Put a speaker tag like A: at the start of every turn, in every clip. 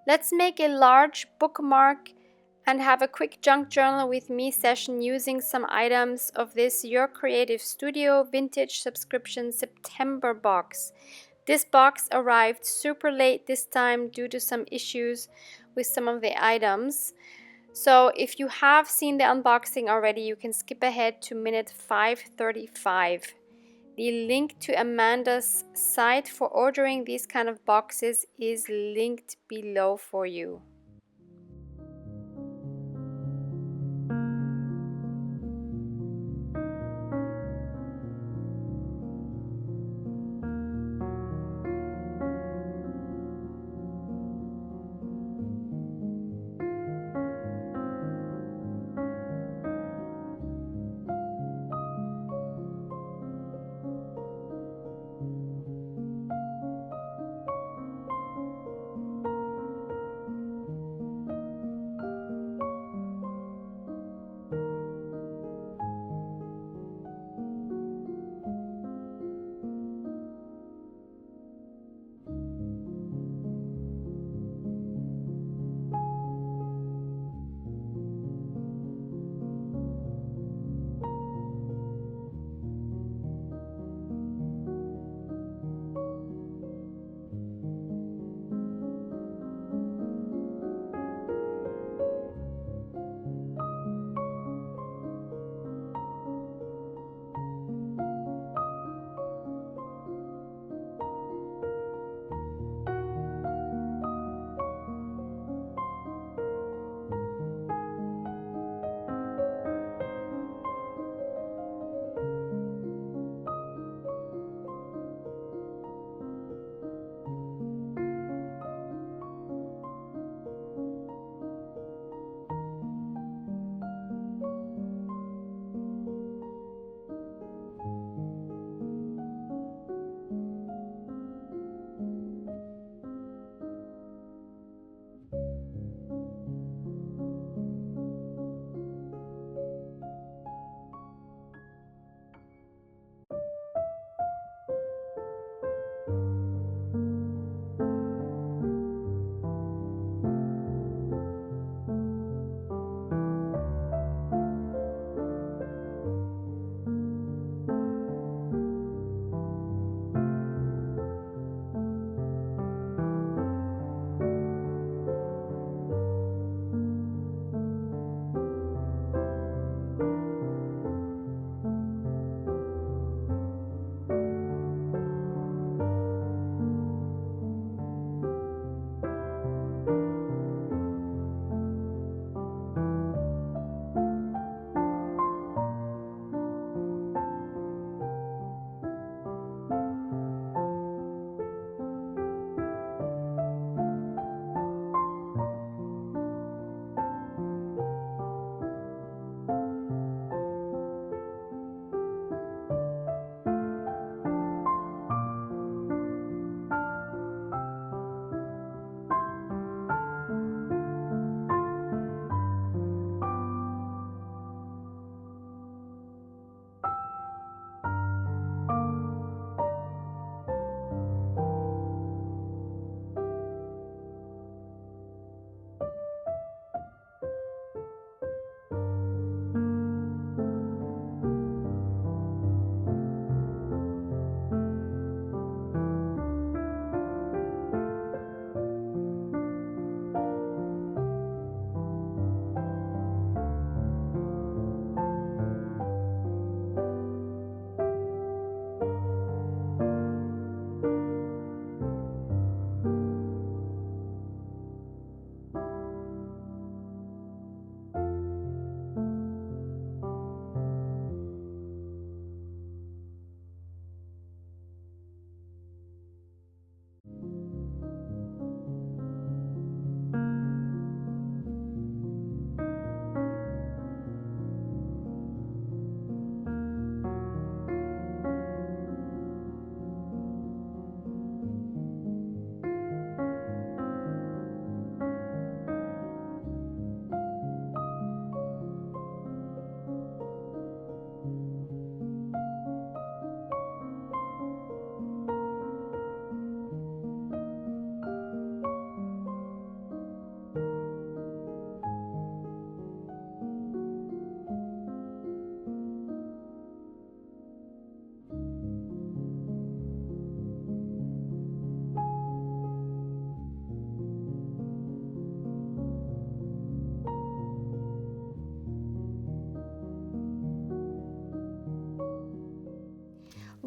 A: Let's make a large bookmark and have a quick junk journal with me session using some items of this Your Creative Studio Vintage Subscription September box. This box arrived super late this time due to some issues with some of the items. So if you have seen the unboxing already, you can skip ahead to minute 535. The link to Amanda's site for ordering these kind of boxes is linked below for you.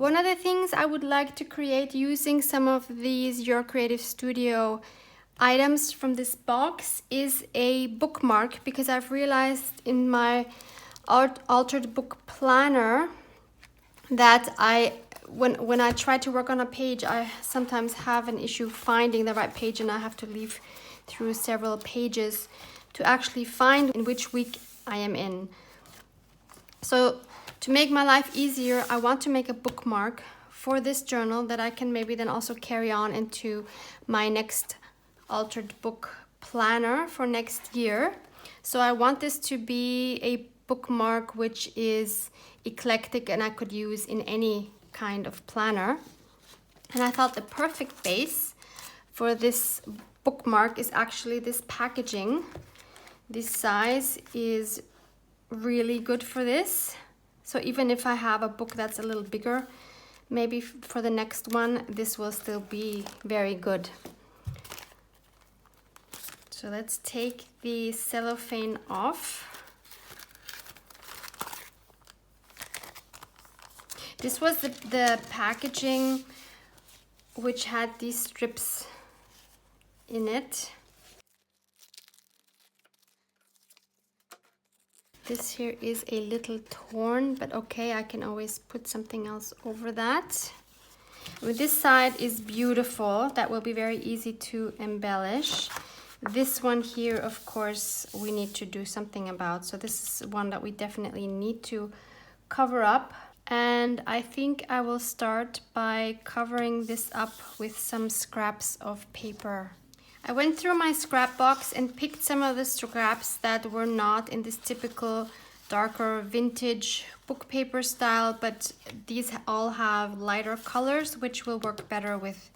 A: One of the things I would like to create using some of these Your Creative Studio items from this box is a bookmark, because I've realized in my altered book planner that when I try to work on a page, I sometimes have an issue finding the right page, and I have to leaf through several pages to actually find in which week I am in. So to make my life easier, I want to make a bookmark for this journal that I can maybe then also carry on into my next altered book planner for next year. So I want this to be a bookmark which is eclectic and I could use in any kind of planner. And I thought the perfect base for this bookmark is actually this packaging. This size is really good for this. So even if I have a book that's a little bigger, maybe for the next one, this will still be very good. So let's take the cellophane off. This was the packaging which had these strips in it. This here is a little torn, but okay, I can always put something else over that. I mean, this side is beautiful. That will be very easy to embellish. This one here, of course, we need to do something about. So this is one that we definitely need to cover up. And I think I will start by covering this up with some scraps of paper. I went through my scrap box and picked some of the scraps that were not in this typical darker vintage book paper style, but these all have lighter colors, which will work better with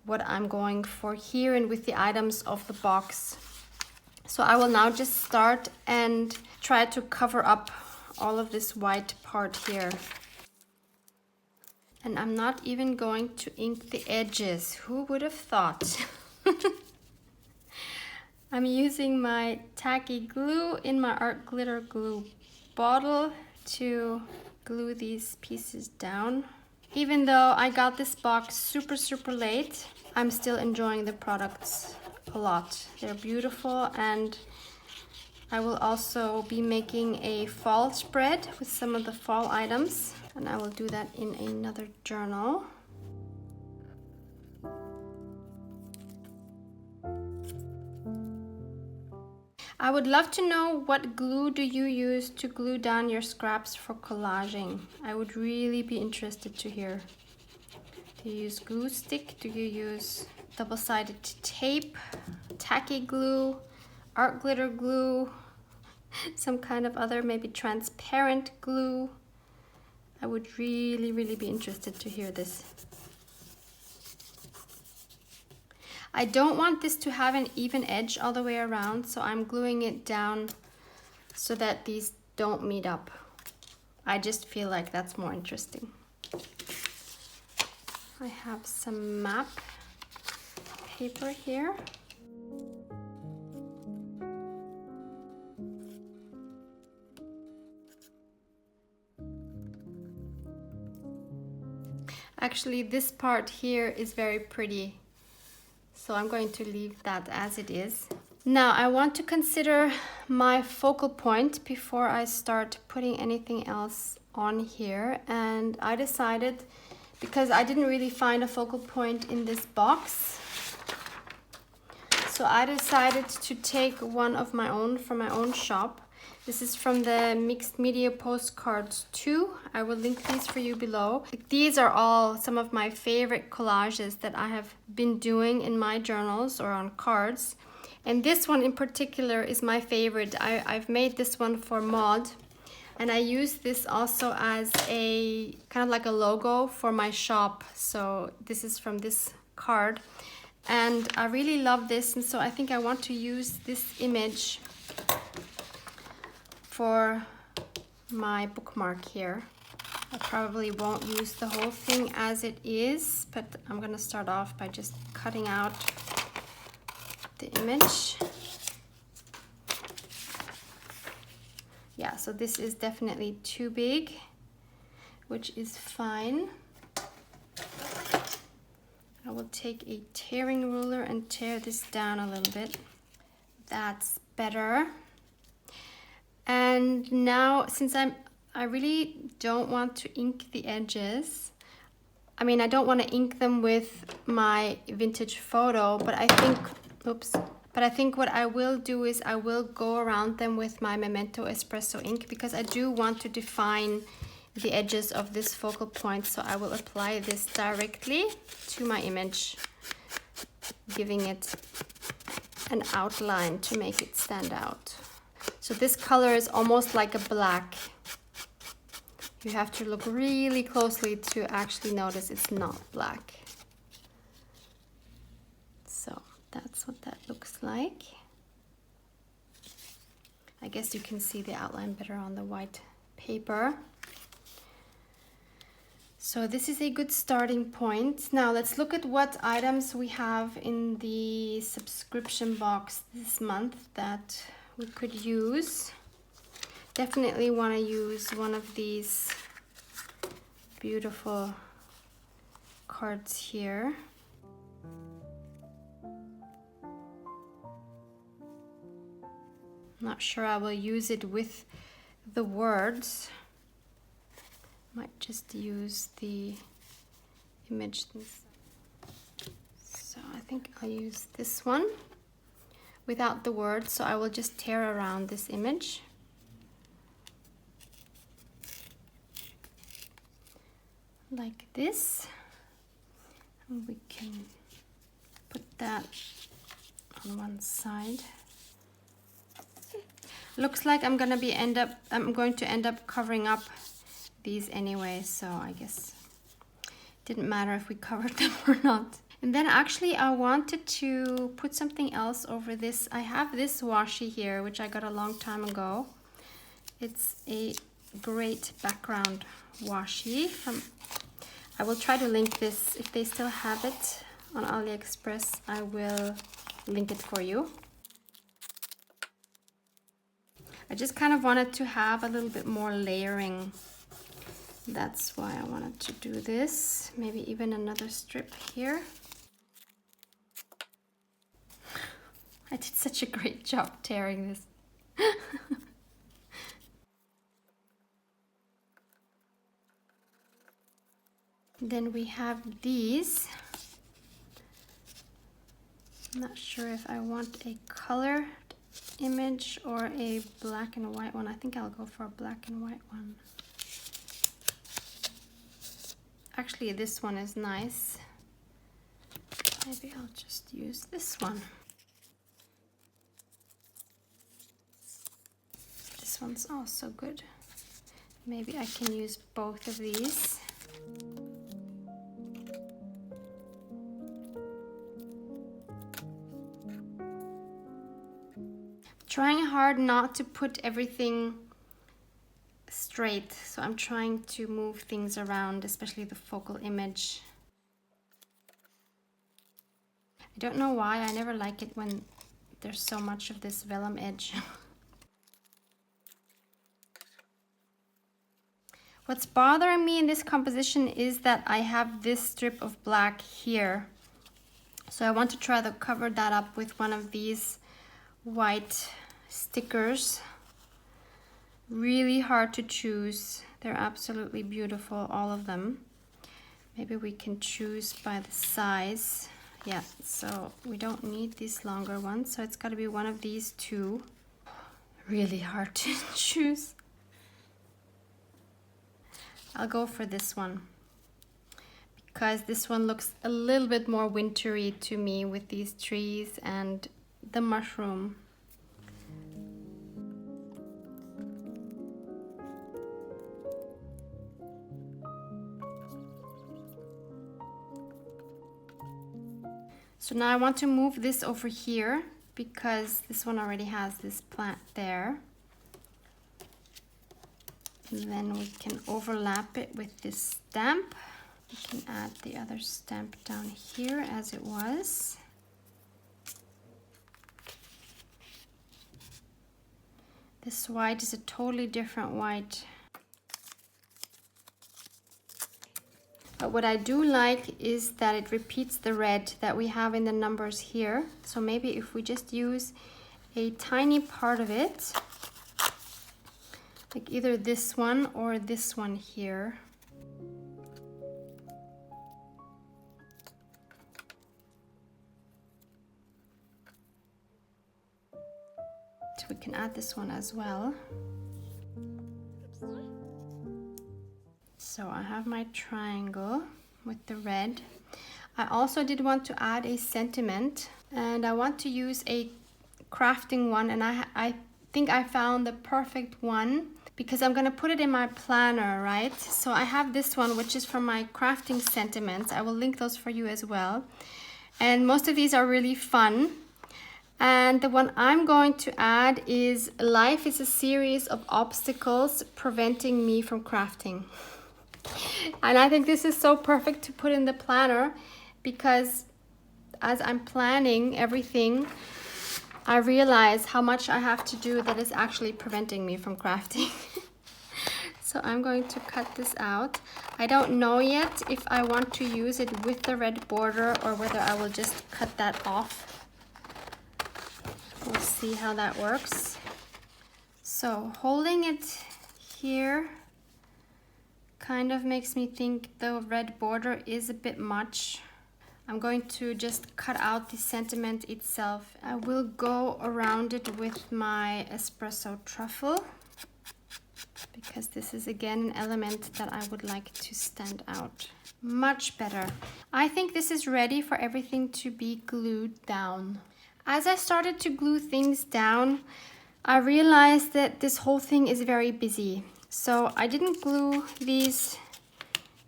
A: what I'm going for here and with the items of the box. So I will now just start and try to cover up all of this white part here. And I'm not even going to ink the edges. Who would have thought? I'm using my tacky glue in my art glitter glue bottle to glue these pieces down. Even though I got this box super late, I'm still enjoying the products a lot. They're beautiful, and I will also be making a fall spread with some of the fall items, and I will do that in another journal. I would love to know, what glue do you use to glue down your scraps for collaging? I would really be interested to hear. Do you use glue stick? Do you use double-sided tape, tacky glue, art glitter glue, some kind of other maybe transparent glue? I would really be interested to hear this. I don't want this to have an even edge all the way around, so I'm gluing it down so that these don't meet up. I just feel like that's more interesting. I have some map paper here. Actually, this part here is very pretty, so I'm going to leave that as it is. Now I want to consider my focal point before I start putting anything else on here, and I decided, because I didn't really find a focal point in this box, so I decided to take one of my own from my own shop. This is from the Mixed Media Postcards 2. I will link these for you below. These are all some of my favorite collages that I have been doing in my journals or on cards. And this one in particular is my favorite. I've made this one for Maud, and I use this also as a kind of like a logo for my shop. So this is from this card, and I really love this, and so I think I want to use this image for my bookmark here. I probably won't use the whole thing as it is, but I'm gonna start off by just cutting out the image. Yeah, so this is definitely too big, which is fine. I will take a tearing ruler and tear this down a little bit. That's better. And now, since I really don't want to ink the edges. I mean, I don't want to ink them with my vintage photo, but I think, oops. But I think what I will do is I will go around them with my Memento Espresso ink, because I do want to define the edges of this focal point. So I will apply this directly to my image, giving it an outline to make it stand out. So this color is almost like a black. You have to look really closely to actually notice it's not black. So that's what that looks like. I guess you can see the outline better on the white paper. So this is a good starting point. Now let's look at what items we have in the subscription box this month that we could use. Definitely want to use one of these beautiful cards here. Not sure I will use it with the words. Might just use the image. So I think I'll use this one without the words. So I will just tear around this image. Like this. And we can put that on one side. Looks like I'm going to end up covering up these anyway, so I guess it didn't matter if we covered them or not. And then actually I wanted to put something else over this. I have this washi here, which I got a long time ago. It's a great background washi from, I will try to link this if they still have it on AliExpress. I will link it for you. I just kind of wanted to have a little bit more layering. That's why I wanted to do this. Maybe even another strip here. I did such a great job tearing this. Then we have these. I'm not sure if I want a colored image or a black and white one. I think I'll go for a black and white one. Actually, this one is nice. Maybe I'll just use this one. This one's also good. Maybe I can use both of these. Trying hard not to put everything straight, so I'm trying to move things around, especially the focal image. I don't know why, I never like it when there's so much of this vellum edge. What's bothering me in this composition is that I have this strip of black here. So I want to try to cover that up with one of these white stickers. Really hard to choose. They're absolutely beautiful, all of them. Maybe we can choose by the size. Yeah, so we don't need these longer ones, so it's got to be one of these two. Really hard to choose. I'll go for this one because this one looks a little bit more wintry to me with these trees and the mushroom. So now I want to move this over here because this one already has this plant there. And then we can overlap it with this stamp. We can add the other stamp down here as it was. This white is a totally different white. But what I do like is that it repeats the red that we have in the numbers here. So maybe if we just use a tiny part of it, like either this one or this one here. So we can add this one as well. So I have my triangle with the red. I also did want to add a sentiment, and I want to use a crafting one, and I think I found the perfect one because I'm gonna put it in my planner, right? So I have this one, which is from my crafting sentiments. I will link those for you as well. And most of these are really fun. And the one I'm going to add is life is a series of obstacles preventing me from crafting. And I think this is so perfect to put in the planner because as I'm planning everything, I realize how much I have to do that is actually preventing me from crafting. So I'm going to cut this out. I don't know yet if I want to use it with the red border or whether I will just cut that off. We'll see how that works. So holding it here kind of makes me think the red border is a bit much. I'm going to just cut out the sentiment itself. I will go around it with my espresso truffle because this is again an element that I would like to stand out much better. I think this is ready for everything to be glued down. As I started to glue things down, I realized that this whole thing is very busy. So I didn't glue these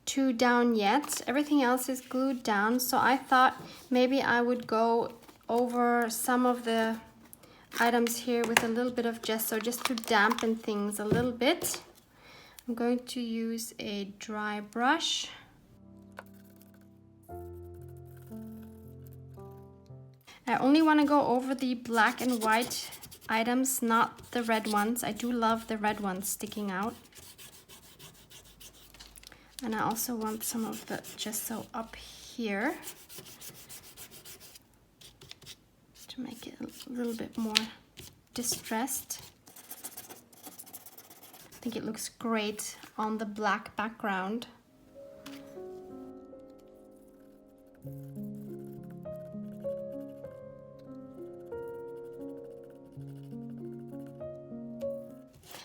A: two down yet. Everything else is glued down. So I thought maybe I would go over some of the items here with a little bit of gesso just to dampen things a little bit. I'm going to use a dry brush. I only want to go over the black and white items, not the red ones. I do love the red ones sticking out. And I also want some of the gesso up here to make it a little bit more distressed. I think it looks great on the black background.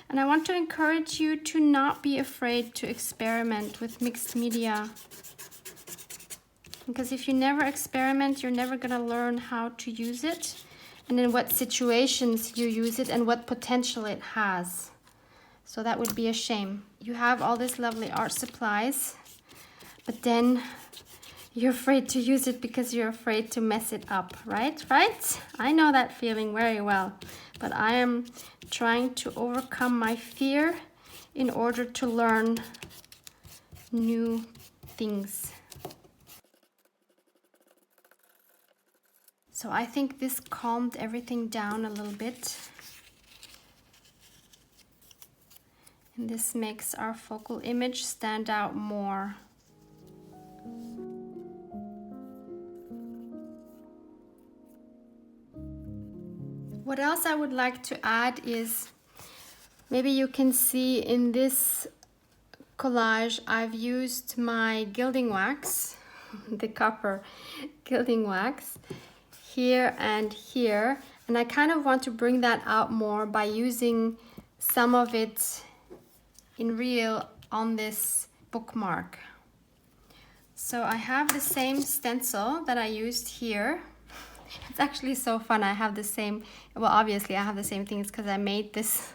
A: And I want to encourage you to not be afraid to experiment with mixed media. Because if you never experiment, you're never going to learn how to use it and in what situations you use it and what potential it has. So that would be a shame. You have all these lovely art supplies, but then you're afraid to use it because you're afraid to mess it up, right? Right? I know that feeling very well, but I am trying to overcome my fear in order to learn new things. So I think this calmed everything down a little bit. And this makes our focal image stand out more. What else I would like to add is, maybe you can see in this collage, I've used my gilding wax, the copper gilding wax, here and here. And I kind of want to bring that out more by using some of it in real on this bookmark. So I have the same stencil that I used here. It's actually so fun. I have the same, well, obviously I have the same things because I made this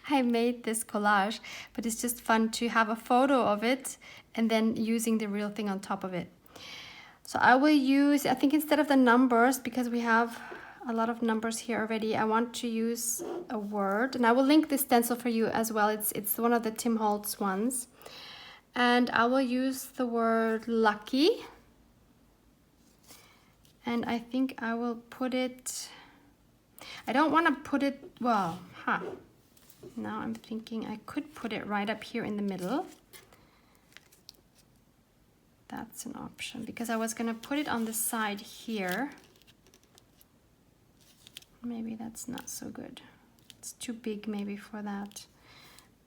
A: I made this collage, but it's just fun to have a photo of it and then using the real thing on top of it. So I will use, I think instead of the numbers, because we have a lot of numbers here already, I want to use a word, and I will link this stencil for you as well. It's one of the Tim Holtz ones. And I will use the word lucky. And I think I will put it, I don't want to put it, well, now I'm thinking I could put it right up here in the middle. That's an option, because I was gonna put it on the side here. Maybe that's not so good. It's too big maybe for that.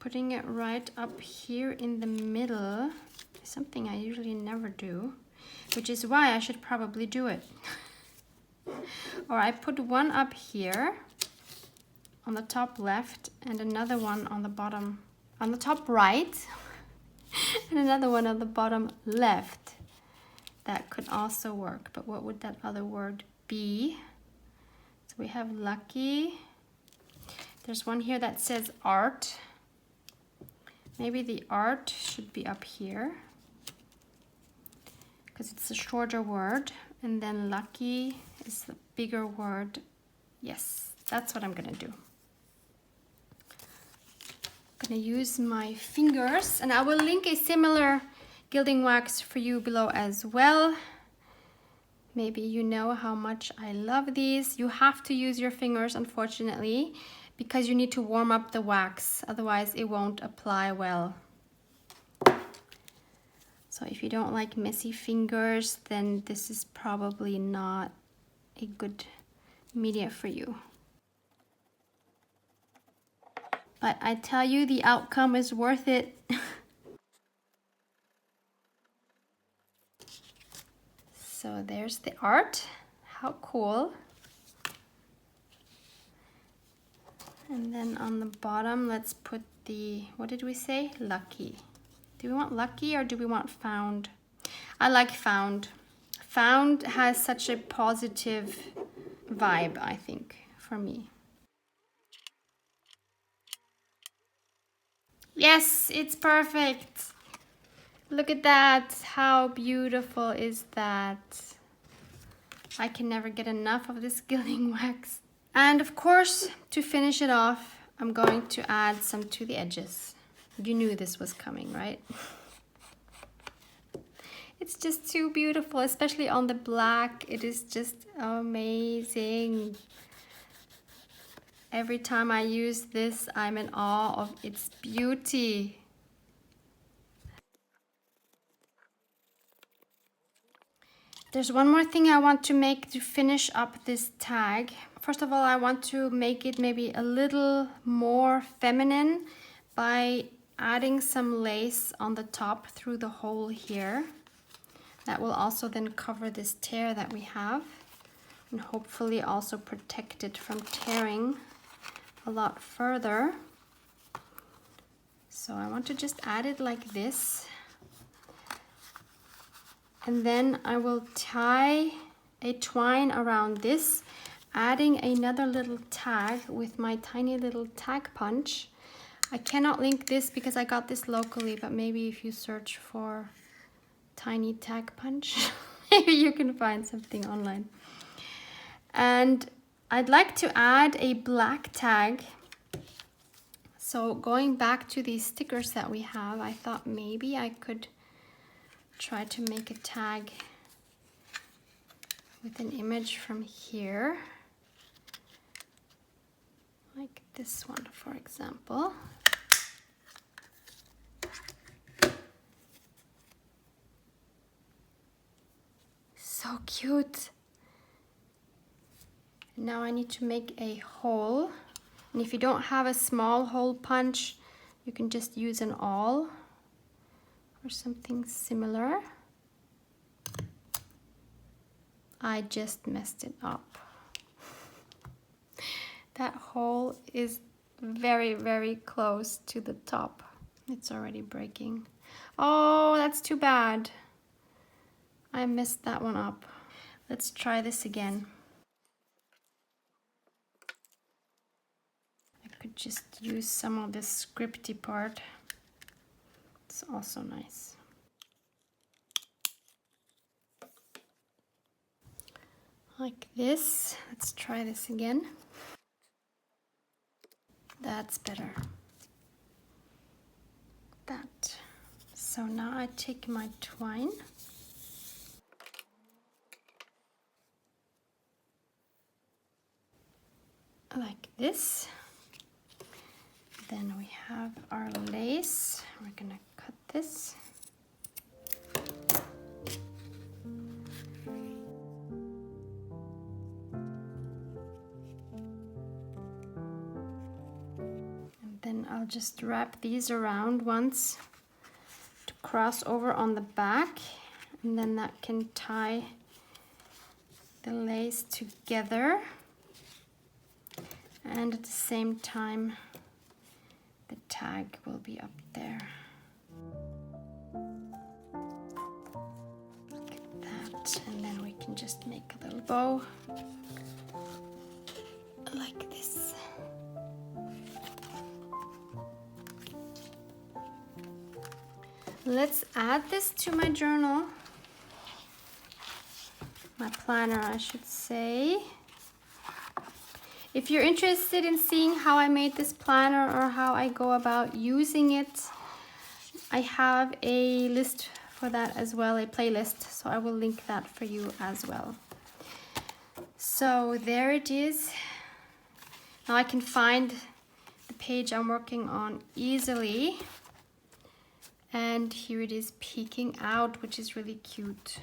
A: Putting it right up here in the middle is something I usually never do, which is why I should probably do it. Or I put one up here on the top left and another one on the bottom, on the top right, and another one on the bottom left. That could also work, but what would that other word be? So we have lucky. There's one here that says art. Maybe the art should be up here because it's a shorter word, and then lucky is the bigger word. Yes, that's what I'm gonna do. I'm gonna use my fingers, and I will link a similar gilding wax for you below as well. Maybe you know how much I love these. You have to use your fingers, unfortunately, because you need to warm up the wax, otherwise it won't apply well. So if you don't like messy fingers, then this is probably not a good media for you. But I tell you, the outcome is worth it. So there's the art. How cool. And then on the bottom, let's put the, what did we say? Lucky. Do we want lucky or do we want found? I like found. Found has such a positive vibe, I think, for me. Yes, it's perfect. Look at that. How beautiful is that? I can never get enough of this gilding wax. And of course, to finish it off, I'm going to add some to the edges. You knew this was coming, right? It's just too beautiful, especially on the black. It is just amazing. Every time I use this, I'm in awe of its beauty. There's one more thing I want to make to finish up this tag. First of all, I want to make it maybe a little more feminine by adding some lace on the top through the hole here. That will also then cover this tear that we have, and hopefully also protect it from tearing a lot further. So I want to just add it like this. And then I will tie a twine around this, adding another little tag with my tiny little tag punch. I cannot link this because I got this locally, but maybe if you search for tiny tag punch, maybe you can find something online. And I'd like to add a black tag. So going back to these stickers that we have, I thought maybe I could try to make a tag with an image from here, like this one, for example. So cute. Now I need to make a hole, and if you don't have a small hole punch, you can just use an awl or something similar. I just messed it up. That hole is very, very close to the top. It's already breaking. Oh, that's too bad. I messed that one up. Let's try this again. I could just use some of this scripty part. It's also nice. Like this. Let's try this again. That's better. That. So now I take my twine. Like this. Then we have our lace. We're gonna cut this. I'll just wrap these around once to cross over on the back, and then that can tie the lace together, and at the same time the tag will be up there. Like that, and then we can just make a little bow like this. Let's add this to my journal, my planner I should say. If you're interested in seeing how I made this planner or how I go about using it, I have a list for that as well, a playlist, so I will link that for you as well. So there it is. Now I can find the page I'm working on easily. And here it is peeking out, which is really cute.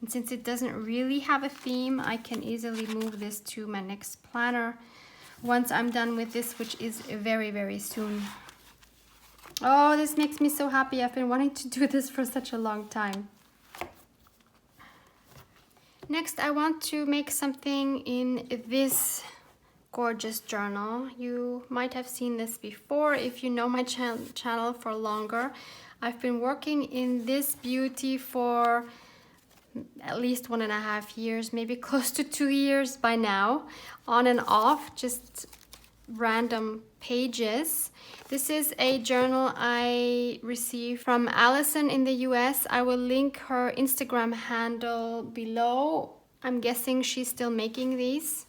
A: And since it doesn't really have a theme, I can easily move this to my next planner once I'm done with this, which is very, very soon. Oh, this makes me so happy. I've been wanting to do this for such a long time. Next, I want to make something in this gorgeous journal. You might have seen this before if you know my channel for longer. I've been working in this beauty for at least 1.5 years, maybe close to 2 years by now, on and off, just random pages. This is a journal I received from Allison in the US. I will link her Instagram handle below. I'm guessing she's still making these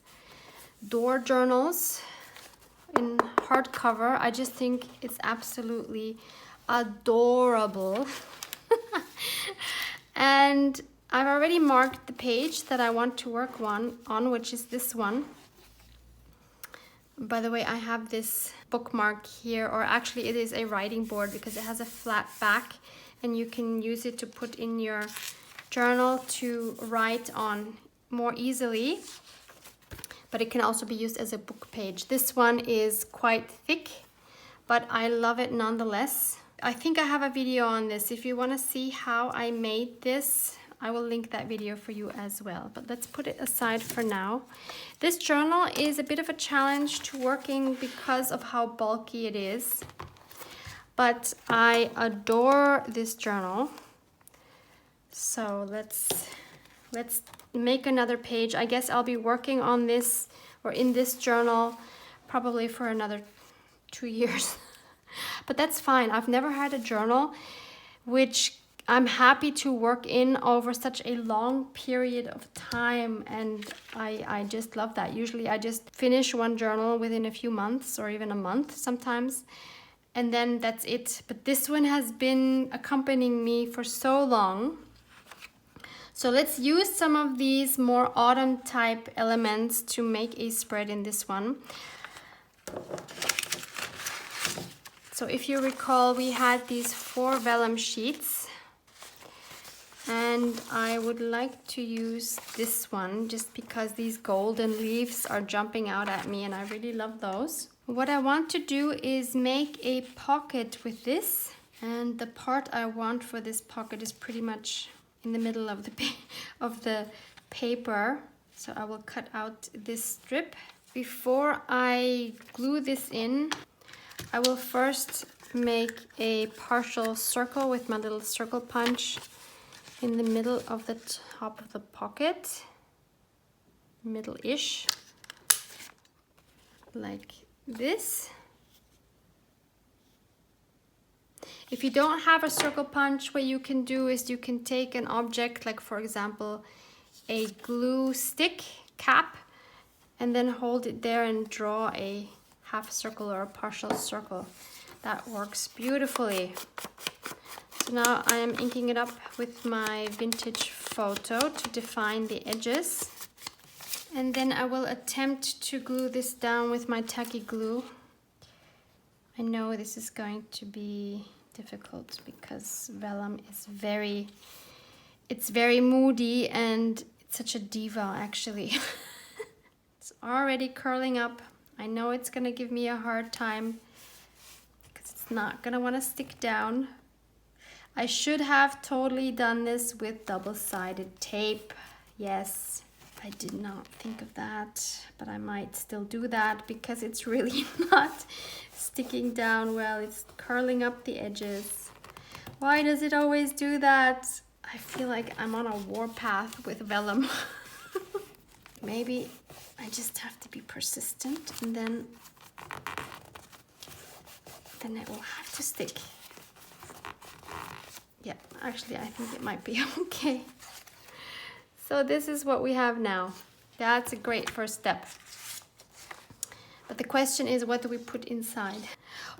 A: door journals in hardcover. I just think it's absolutely adorable. And I've already marked the page that I want to work on, which is this one. By the way, I have this bookmark here, or actually it is a writing board because it has a flat back and you can use it to put in your journal to write on more easily. But it can also be used as a book page. This one is quite thick, but I love it nonetheless. I think I have a video on this. If you want to see how I made this, I will link that video for you as well. But let's put it aside for now. This journal is a bit of a challenge to working because of how bulky it is. But I adore this journal. So let's make another page. I guess I'll be working on this or in this journal probably for another 2 years. But that's fine. I've never had a journal which I'm happy to work in over such a long period of time, and I just love that. Usually I just finish one journal within a few months or even a month sometimes, and then that's it. But this one has been accompanying me for so long. So let's use some of these more autumn type elements to make a spread in this one. So if you recall, we had these 4 vellum sheets, and I would like to use this one just because these golden leaves are jumping out at me and I really love those. What I want to do is make a pocket with this, and the part I want for this pocket is pretty much in the middle of the paper. So I will cut out this strip. Before I glue this in, I will first make a partial circle with my little circle punch in the middle of the top of the pocket, middle-ish, like this. If you don't have a circle punch, what you can do is you can take an object, like for example, a glue stick cap, and then hold it there and draw a half circle or a partial circle. That works beautifully. So now I am inking it up with my vintage photo to define the edges. And then I will attempt to glue this down with my tacky glue. I know this is going to be difficult because vellum is very moody and it's such a diva actually. It's already curling up. I know it's gonna give me a hard time not gonna want to stick down. I should have totally done this with double-sided tape. Yes, I did not think of that, but I might still do that because it's really not sticking down well. It's curling up the edges. Why does it always do that? I feel like I'm on a warpath with vellum. Maybe I just have to be persistent, and then it will have to stick. Yeah, actually I think it might be okay. So this is what we have now. That's a great first step. But the question is, what do we put inside?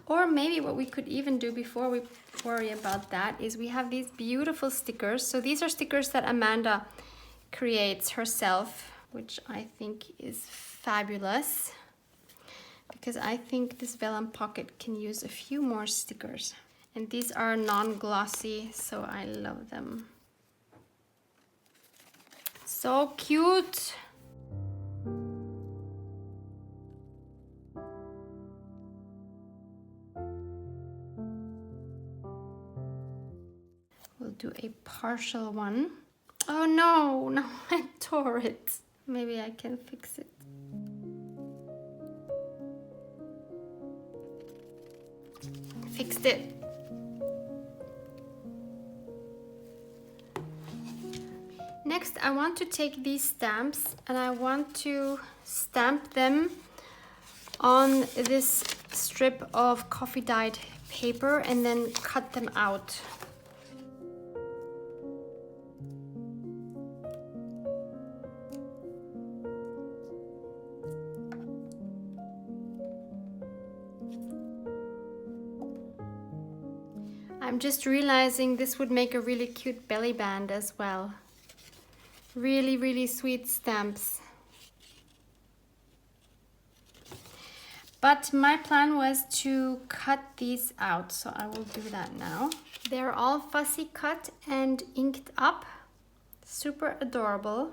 A: Or maybe what we could even do before we worry about that is we have these beautiful stickers. So these are stickers that Amanda creates herself, which I think is fabulous, because I think this vellum pocket can use a few more stickers. And these are non-glossy, so I love them. So cute! We'll do a partial one. Oh no, I tore it. Maybe I can fix it. Fixed it. Next, I want to take these stamps and I want to stamp them on this strip of coffee dyed paper and then cut them out. I'm just realizing this would make a really cute belly band as well. Really, really sweet stamps. But my plan was to cut these out, so I will do that now. They're all fussy cut and inked up. Super adorable.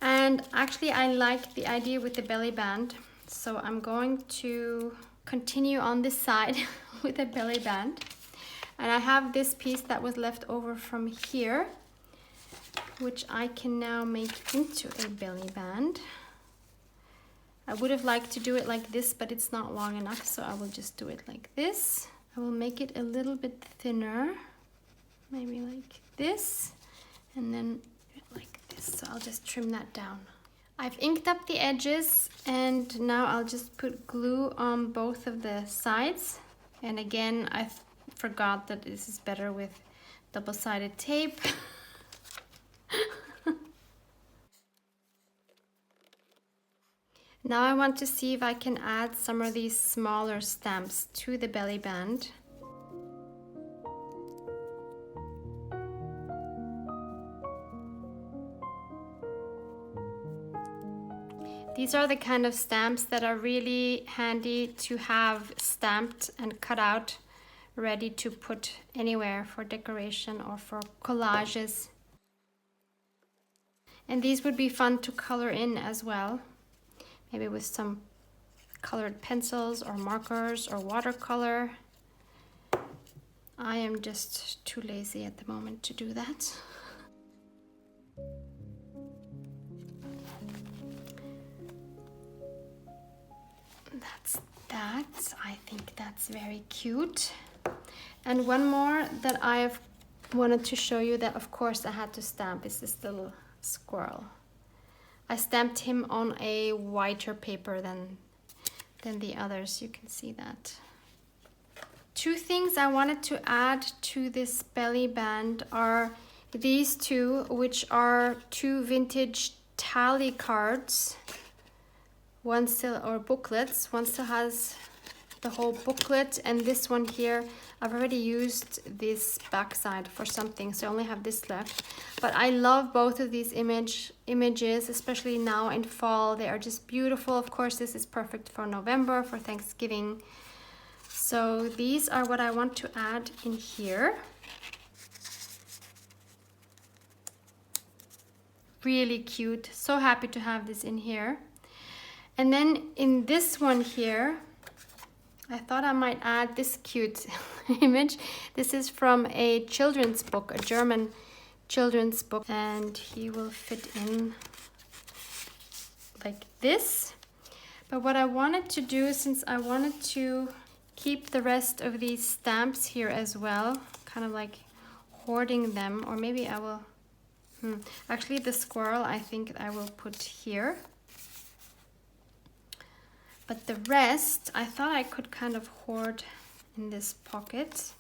A: And actually I like the idea with the belly band, so I'm going to continue on this side with a belly band. And I have this piece that was left over from here, which I can now make into a belly band. I would have liked to do it like this, but it's not long enough, so I will just do it like this. I will make it a little bit thinner, maybe like this, and then like this. So I'll just trim that down. I've inked up the edges, and now I'll just put glue on both of the sides. And again, I forgot that this is better with double-sided tape. Now I want to see if I can add some of these smaller stamps to the belly band. These are the kind of stamps that are really handy to have stamped and cut out, ready to put anywhere for decoration or for collages. And these would be fun to color in as well, maybe with some colored pencils or markers or watercolor. I am just too lazy at the moment to do that. That's that. I think that's very cute. And one more that I've wanted to show you that of course I had to stamp is this little squirrel. I stamped him on a whiter paper than the others, you can see that. Two things I wanted to add to this belly band are these two, which are two vintage tally cards. One still, or booklets, one still has the whole booklet, and this one here, I've already used this backside for something, so I only have this left. But I love both of these images, especially now in fall. They are just beautiful. Of course, this is perfect for November, for Thanksgiving. So these are what I want to add in here. Really cute. So happy to have this in here. And then in this one here, I thought I might add this cute image. This is from a children's book, a German children's book, and he will fit in like this. But what I wanted to do, since I wanted to keep the rest of these stamps here as well, kind of like hoarding them, or maybe I will, actually the squirrel I think I will put here. But the rest, I thought I could kind of hoard in this pocket.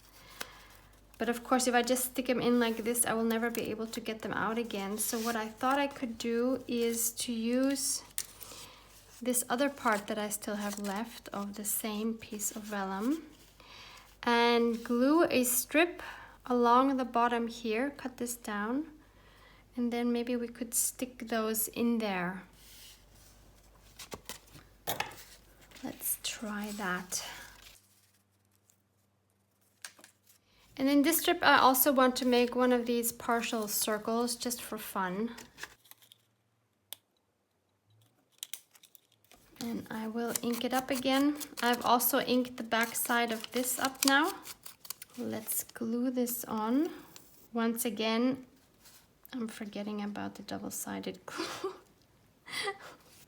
A: But of course, if I just stick them in like this, I will never be able to get them out again. So what I thought I could do is to use this other part that I still have left of the same piece of vellum and glue a strip along the bottom here, cut this down, and then maybe we could stick those in there. Let's try that. And in this strip, I also want to make one of these partial circles just for fun. And I will ink it up again. I've also inked the back side of this up now. Let's glue this on. Once again, I'm forgetting about the double-sided glue.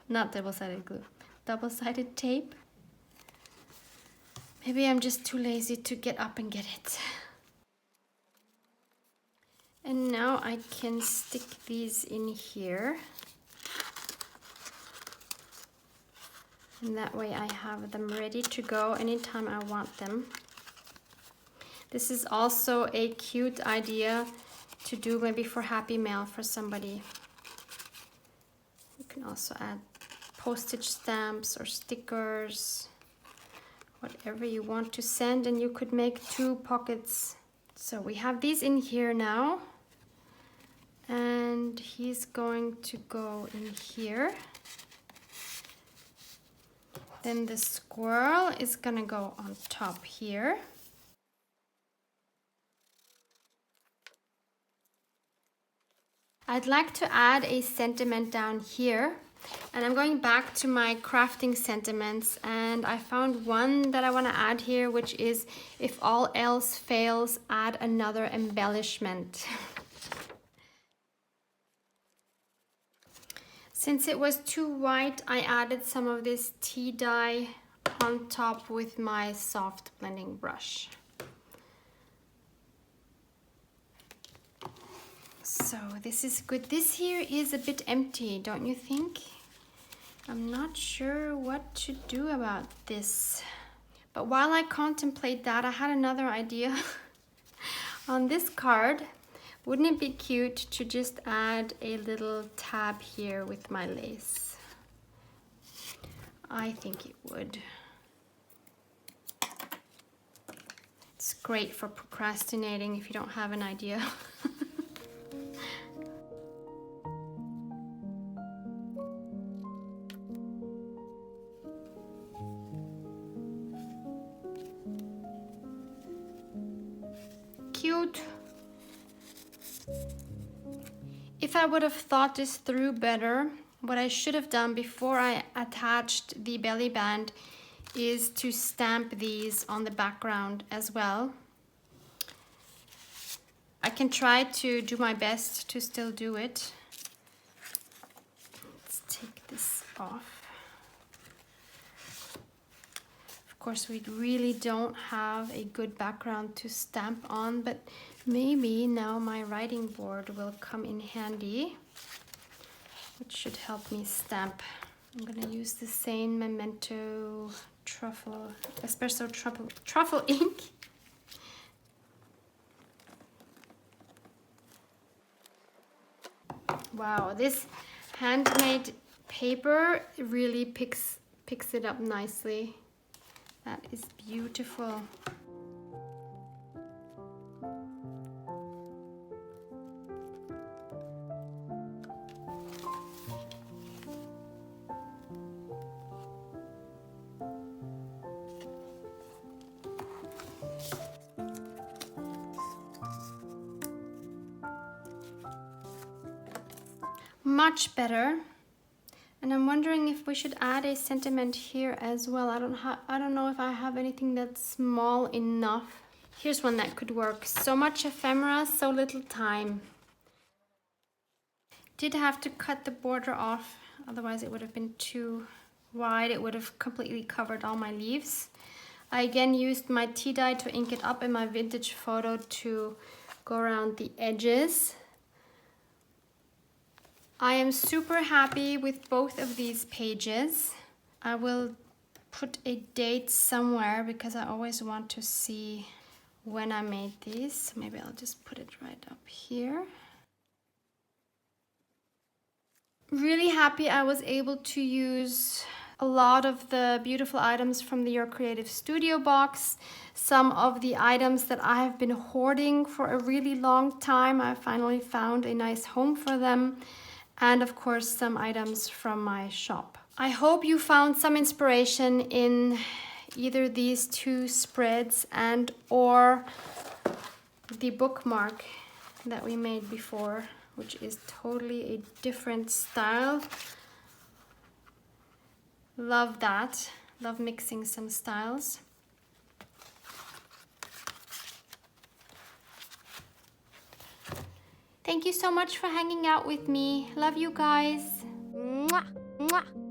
A: Not double-sided glue. Double-sided tape. Maybe I'm just too lazy to get up and get it. And now I can stick these in here. And that way I have them ready to go anytime I want them. This is also a cute idea to do maybe for Happy Mail for somebody. You can also add postage stamps or stickers, whatever you want to send, and you could make 2 pockets. So we have these in here now, and he's going to go in here. Then the squirrel is gonna go on top here. I'd like to add a sentiment down here, and I'm going back to my crafting sentiments, and I found one that I want to add here, which is, if all else fails, add another embellishment. Since it was too white, I added some of this tea dye on top with my soft blending brush. So this is good. This here is a bit empty, don't you think? I'm not sure what to do about this. But while I contemplate that, I had another idea. On this card, wouldn't it be cute to just add a little tab here with my lace? I think it would. It's great for procrastinating if you don't have an idea. Cute. If I would have thought this through better, what I should have done before I attached the belly band is to stamp these on the background as well. I can try to do my best to still do it. Let's take this off. Of course, we really don't have a good background to stamp on, but maybe now my writing board will come in handy, which should help me stamp. I'm gonna use the same Memento espresso truffle ink. Wow, this handmade paper really picks it up nicely. That is beautiful. Much better. And I'm wondering if we should add a sentiment here as well. I don't know if I have anything that's small enough. Here's one that could work. So much ephemera, so little time. Did have to cut the border off, otherwise it would have been too wide. It would have completely covered all my leaves. I again used my tea dye to ink it up in my vintage photo to go around the edges. I am super happy with both of these pages. I will put a date somewhere because I always want to see when I made these. So maybe I'll just put it right up here. Really happy I was able to use a lot of the beautiful items from the Your Creative Studio box. Some of the items that I have been hoarding for a really long time. I finally found a nice home for them. And of course, some items from my shop. I hope you found some inspiration in either these two spreads and or the bookmark that we made before, which is totally a different style. Love that. Love mixing some styles. Thank you so much for hanging out with me. Love you guys. Mwah, mwah.